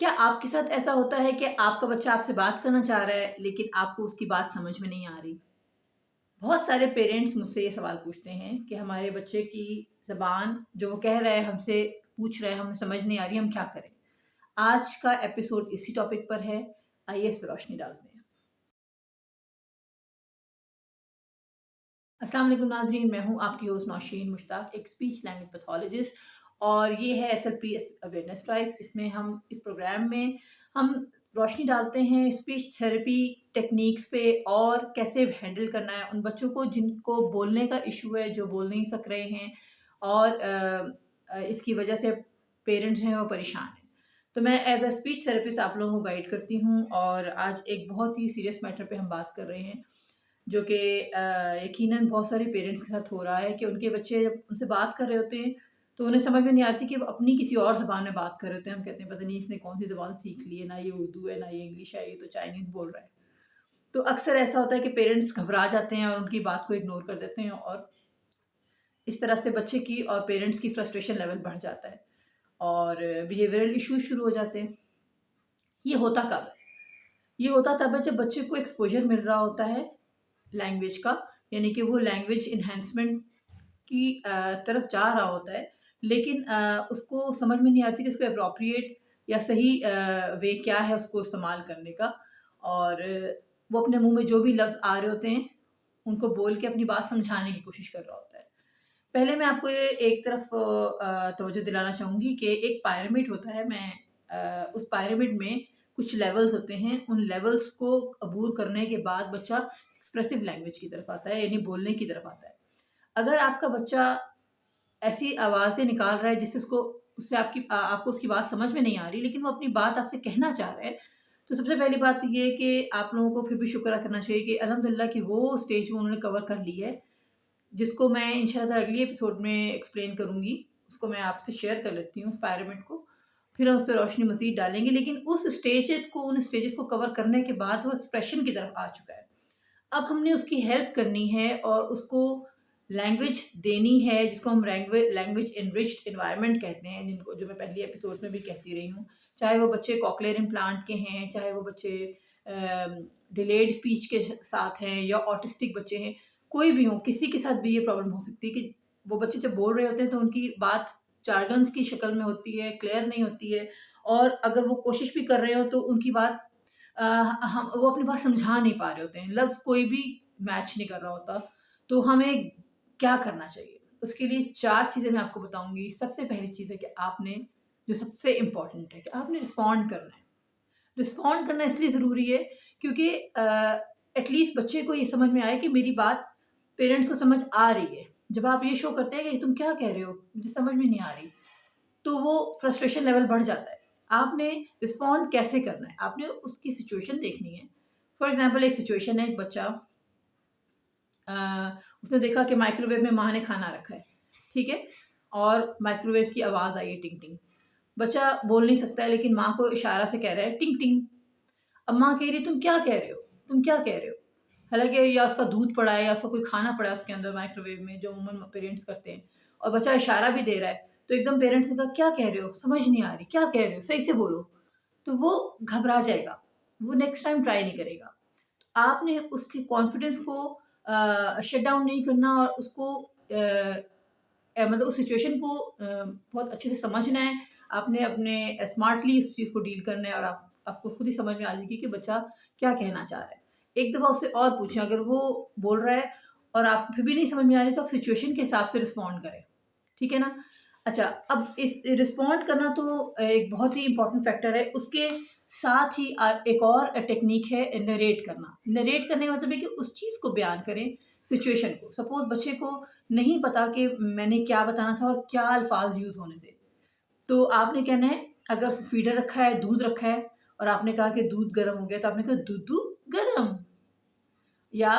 क्या आपके साथ ऐसा होता है कि आपका बच्चा आपसे बात करना चाह रहा है, लेकिन आपको उसकी बात समझ में नहीं आ रही? बहुत सारे पेरेंट्स मुझसे ये सवाल पूछते हैं कि हमारे बच्चे की ज़बान जो वो कह रहा है हमसे पूछ रहा है, हमें समझ नहीं आ रही, हम क्या करें? आज का एपिसोड इसी टॉपिक पर है। आइए इस पे रोशनी डालते हैं। अस्सलाम वालेकुम नाज़रीन, मैं हूँ आपकी होस्ट नौशीन मुश्ताक, एक स्पीच लैंग्वेज पैथोलॉजिस्ट और ये है एसएलपी अवेयरनेस ड्राइव। इसमें हम इस प्रोग्राम में हम रोशनी डालते हैं स्पीच थेरेपी टेक्निक्स पे और कैसे हैंडल करना है उन बच्चों को जिनको बोलने का इशू है, जो बोल नहीं सक रहे हैं और इसकी वजह से पेरेंट्स हैं वो परेशान हैं। तो मैं एज़ अ स्पीच थेरेपिस्ट आप लोगों को गाइड करती हूँ और आज एक बहुत ही सीरियस मैटर पे हम बात कर रहे हैं जो कि यकीनन बहुत सारे पेरेंट्स के साथ हो रहा है कि उनके बच्चे जब उनसे बात कर रहे होते हैं, तो उन्हें समझ में नहीं आती कि वो अपनी किसी और ज़बान में बात कर रहे होते हैं। हम कहते हैं पता नहीं इसने कौन-सी ज़बान सीख ली है, ना ये उर्दू है, ना ये इंग्लिश है, ये तो चाइनीज़ बोल रहा है। तो अक्सर ऐसा होता है कि पेरेंट्स घबरा जाते हैं और उनकी बात को इग्नोर कर देते हैं और इस तरह से बच्चे की और पेरेंट्स की फ्रस्ट्रेशन लेवल बढ़ जाता है और बिहेवियरल इश्यूज़ शुरू हो जाते हैं। ये होता कब है? ये होता तब है जब बच्चे को एक्सपोज़र मिल रहा होता है लैंग्वेज का, यानी कि वो लैंग्वेज एनहांसमेंट की तरफ जा रहा होता है, लेकिन उसको समझ में नहीं आती कि इसको एप्रोप्रिएट या सही वे क्या है उसको इस्तेमाल करने का और वो अपने मुँह में जो भी लफ्ज़ आ रहे होते हैं, उनको बोल के अपनी बात समझाने की कोशिश कर रहा होता है। पहले मैं आपको ये एक तरफ तवज्जो दिलाना चाहूँगी कि एक पिरामिड होता है, मैं उस पिरामिड में कुछ लेवल्स होते हैं, उन लेवल्स को अबूर करने के बाद बच्चा एक्सप्रेसिव लैंग्वेज की तरफ आता है, यानी बोलने की तरफ आता है। अगर आपका बच्चा ऐसी आवाज़ें निकाल रहा है जिससे उससे आपको उसकी बात समझ में नहीं आ रही, लेकिन वो अपनी बात आपसे कहना चाह रहा है, तो सबसे पहली बात तो ये है कि आप लोगों को फिर भी शुक्र करना चाहिए कि अल्हम्दुलिल्लाह कि वो स्टेज वो उन्होंने कवर कर ली है, जिसको मैं इंशाल्लाह अगली एपिसोड में एक्सप्लेन करूँगी। उसको मैं आपसे शेयर कर लेती हूँ उस पिरामिड को, फिर हम उस पे रोशनी मज़ीद डालेंगे। लेकिन उन स्टेजेस को कवर करने के बाद वो एक्सप्रेशन की तरफ आ चुका है। अब हमने उसकी हेल्प करनी है और उसको लैंग्वेज देनी है, जिसको हम लैंग्वेज एनरिच्ड एनवायरनमेंट कहते हैं, जिनको जो मैं पहली एपिसोड्स में भी कहती रही हूँ। चाहे वो बच्चे कॉक्लियर इम्प्लांट के हैं, चाहे वो बच्चे डिलेड स्पीच के साथ हैं या ऑटिस्टिक बच्चे हैं, कोई भी हो, किसी के साथ भी ये प्रॉब्लम हो सकती है कि वो बच्चे जब बोल रहे होते हैं तो उनकी बात जार्गन्स की शक्ल में होती है, क्लियर नहीं होती है और अगर वो कोशिश भी कर रहे हो तो उनकी बात हम वो अपनी बात समझा नहीं पा रहे होते हैं, लफ्ज़ कोई भी मैच नहीं कर रहा होता, तो हमें क्या करना चाहिए? उसके लिए 4 चीज़ें मैं आपको बताऊँगी। सबसे पहली चीज़ है कि आपने जो सबसे इम्पोर्टेंट है कि आपने रिस्पॉन्ड करना है। रिस्पॉन्ड करना इसलिए ज़रूरी है क्योंकि एटलीस्ट बच्चे को ये समझ में आए कि मेरी बात पेरेंट्स को समझ आ रही है। जब आप ये शो करते हैं कि तुम क्या कह रहे हो? मुझे समझ में नहीं आ रही, तो वो फ्रस्ट्रेशन लेवल बढ़ जाता है। आपने रिस्पॉन्ड कैसे करना है? आपने उसकी सिचुएशन देखनी है। फॉर एग्ज़ाम्पल एक सिचुएशन है, एक बच्चा अ, उसने देखा कि माइक्रोवेव में माँ ने खाना रखा है, ठीक है? और माइक्रोवेव की आवाज़ आई है टिंग-टिंग। बच्चा बोल नहीं सकता है लेकिन माँ को इशारा से कह रहा है टिंग-टिंग। अब माँ कह रही है तुम क्या कह रहे हो? तुम क्या कह रहे हो? हालाँकि या उसका दूध पड़ा है या उसका कोई खाना पड़ा है उसके अंदर माइक्रोवेव में, जो अमूमन पेरेंट्स करते हैं और बच्चा इशारा भी दे रहा है, तो एकदम पेरेंट्स ने कहा क्या कह रहे हो? समझ नहीं आ रही, क्या कह रहे हो? सही से बोलो। तो वो घबरा जाएगा, वो नेक्स्ट टाइम ट्राई नहीं करेगा। आपने उसके कॉन्फिडेंस को शट डाउन नहीं करना और उसको मतलब उस सिचुएशन को बहुत अच्छे से समझना है। आपने अपने स्मार्टली इस चीज़ को डील करना है और आपको खुद ही समझ में आ जाएगी कि बच्चा क्या कहना चाह रहा है। एक दफ़ा उससे और पूछें, अगर वो बोल रहा है और आप फिर भी नहीं समझ में आ रही तो आप सिचुएशन के हिसाब से रिस्पॉन्ड करें। ठीक है ना? अच्छा, अब इस रिस्पॉन्ड करना तो एक बहुत ही इम्पोर्टेंट फैक्टर है। उसके साथ ही एक और टेक्नीक है नरेट करना। नरेट करने का मतलब है कि उस चीज़ को बयान करें, सिचुएशन को। सपोज़ बच्चे को नहीं पता कि मैंने क्या बताना था और क्या अल्फ़ाज़ यूज़ होने थे। तो आपने कहना है, अगर फीडर रखा है, दूध रखा है और आपने कहा कि दूध गरम हो गया, तो आपने कहा दूधू गरम या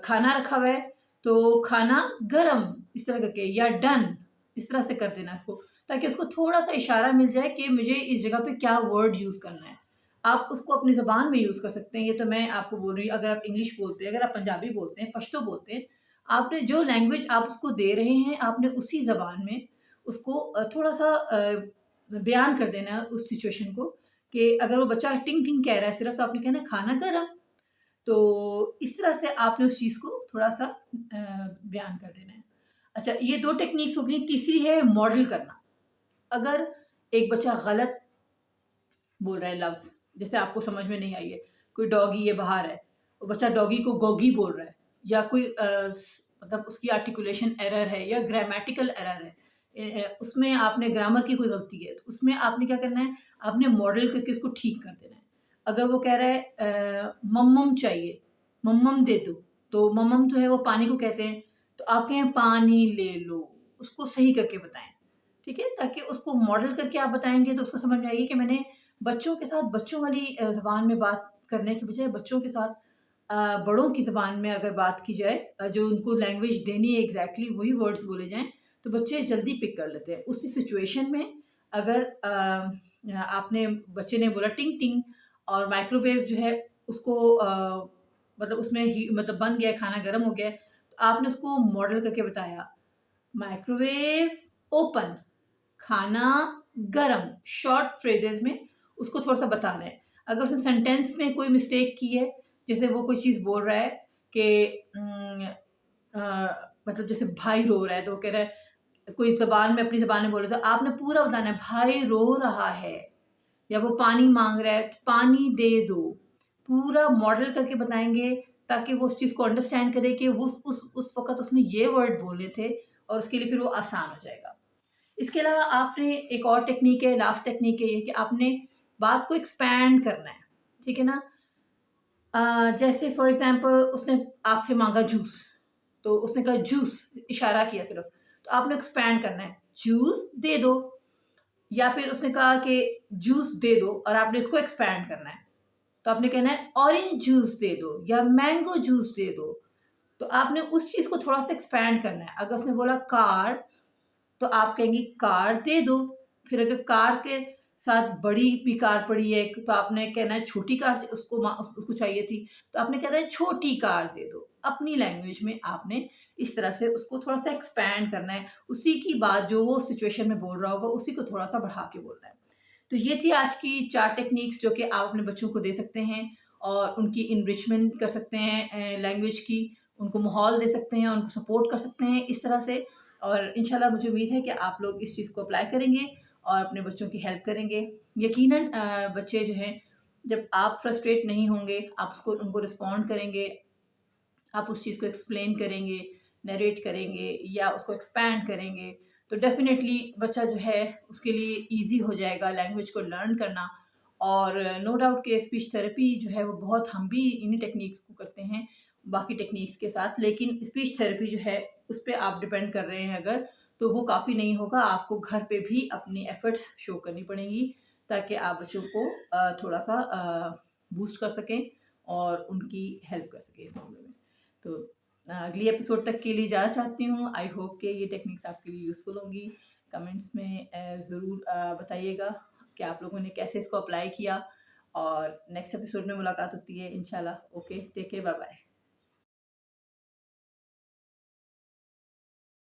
खाना रखा हुआ है, तो खाना गरम, इस तरह करके या डन, इस तरह से कर देना इसको, ताकि उसको थोड़ा-सा इशारा मिल जाए कि मुझे इस जगह पे क्या वर्ड यूज़ करना है। आप उसको अपनी ज़बान में यूज़ कर सकते हैं, ये तो मैं आपको बोल रही हूँ। अगर आप इंग्लिश बोलते हैं, अगर आप पंजाबी बोलते हैं, पश्तो बोलते हैं, आपने जो लैंग्वेज आप उसको दे रहे हैं, आपने उसी ज़बान में उसको थोड़ा-सा बयान कर देना है उस सिचुएशन को, कि अगर वो बच्चा टिंग टिंग कह रहा है सिर्फ, तो आपने कहना है खाना गरम। तो इस तरह से आपने उस चीज़ को थोड़ा-सा बयान कर देना है। अच्छा, ये 2 टेक्निक्स हो गई, तीसरी है मॉडल करना। अगर एक बच्चा गलत बोल रहा है लफ्ज़, जैसे आपको समझ में नहीं आई है, कोई डॉगी है बाहर है, वो बच्चा डॉगी को गॉगी बोल रहा है, या कोई मतलब उसकी आर्टिकुलेशन एरर है या ग्रामेटिकल एरर है, उसमें आपने ग्रामर की कोई गलती है, तो उसमें आपने क्या करना है, आपने मॉडल करके उसको ठीक कर देना है। अगर वो कह रहा है मम्मम चाहिए, मम्मम दे दो, तो मम्मम जो है वो पानी को कहते हैं, तो आप कहें पानी ले लो, उसको सही करके बताएँ, ठीक है? ताकि उसको मॉडल करके आप बताएँगे तो उसको समझ में आएगी कि मैंने बच्चों के साथ बच्चों वाली ज़बान में बात करने की बजाय बच्चों के साथ बड़ों की ज़बान में अगर बात की जाए, जो उनको लैंग्वेज देनी है एग्ज़ैक्टली वही वर्ड्स बोले जाएँ, तो बच्चे जल्दी पिक कर लेते हैं। उसी सिचुएशन में अगर आपने बच्चे ने बोला टिंग टिंग, और माइक्रोवेव जो है उसको मतलब उसमें ही मतलब बन गया है, खाना गर्म हो गया है, तो आपने उसको मॉडल करके बताया, माइक्रोवेव ओपन, खाना गरम, शॉर्ट फ्रेजेस में उसको थोड़ा-सा बताना है। अगर उसने सेंटेंस में कोई मिस्टेक की है, जैसे वो कोई चीज़ बोल रहा है कि मतलब जैसे भाई रो रहा है, तो वो कह रहा है कोई ज़बान में अपनी ज़बान में बोले, तो आपने पूरा बताना है, भाई रो रहा है, या वो पानी माँग रहा है, तो पानी दे दो। पूरा मॉडल करके बताएँगे, ताकि वो उस चीज़ को अंडरस्टैंड करे कि उस वक़्त उसने ये वर्ड बोले थे, और उसके लिए फिर वो आसान हो जाएगा। इसके अलावा आपने एक और टेक्नीक है, लास्ट टेक्नीक है ये, कि आपने बात को एक्सपैंड करना है, ठीक है ना? जैसे फॉर एग्ज़ाम्पल उसने आपसे माँगा जूस, तो उसने कहा जूस, इशारा किया सिर्फ़, तो आपने एक्सपैंड करना है, जूस दे दो, या फिर उसने कहा कि जूस दे दो और आपने इसको एक्सपैंड करना है, तो आपने कहना है ऑरेंज जूस दे दो या मैंगो जूस दे दो, तो आपने उस चीज़ को थोड़ा-सा एक्सपैंड करना है। अगर उसने बोला कार, तो आप कहेंगी कार दे दो। फिर अगर कार के साथ बड़ी भी कार पड़ी है, तो आपने कहना है छोटी कार उसको चाहिए थी, तो आपने कहना है छोटी कार दे दो। अपनी लैंग्वेज में आपने इस तरह से उसको थोड़ा-सा एक्सपैंड करना है। उसी की बात जो वो सिचुएशन में बोल रहा होगा, उसी को थोड़ा-सा बढ़ा के बोलना है। तो ये थी आज की 4 टेक्निक्स जो कि आप अपने बच्चों को दे सकते हैं, और उनकी इनरिचमेंट कर सकते हैं लैंग्वेज की, उनको माहौल दे सकते हैं, उनको सपोर्ट कर सकते हैं इस तरह से। और इंशाल्लाह मुझे उम्मीद है कि आप लोग इस चीज़ को अप्लाई करेंगे और अपने बच्चों की हेल्प करेंगे। यकीनन बच्चे जो हैं, जब आप फ्रस्ट्रेट नहीं होंगे, आप उसको उनको रिस्पॉन्ड करेंगे, आप उस चीज़ को एक्सप्लेन करेंगे, नरेट करेंगे या उसको एक्सपैंड करेंगे, तो डेफ़िनेटली बच्चा जो है उसके लिए ईज़ी हो जाएगा लैंग्वेज को लर्न करना। और नो डाउट कि स्पीच थेरेपी जो है वो बहुत, हम भी इन्हीं टेक्निक्स को करते हैं बाकी टेक्निक्स के साथ, लेकिन स्पीच थेरेपी जो है उस पे आप डिपेंड कर रहे हैं अगर, तो वो काफ़ी नहीं होगा, आपको घर पे भी अपनी एफ़र्ट्स शो करनी पड़ेंगी, ताकि आप बच्चों को थोड़ा-सा बूस्ट कर सकें और उनकी हेल्प कर सकें इस मामले में। तो अगली एपिसोड तक के लिए इजाज़त चाहती हूँ। आई होप कि ये टेक्निक्स आपके लिए यूज़फुल होंगी। कमेंट्स में ज़रूर बताइएगा कि आप लोगों ने कैसे इसको अप्लाई किया, और नेक्स्ट एपिसोड में मुलाकात होती है इंशाल्लाह। Okay, take care, bye bye.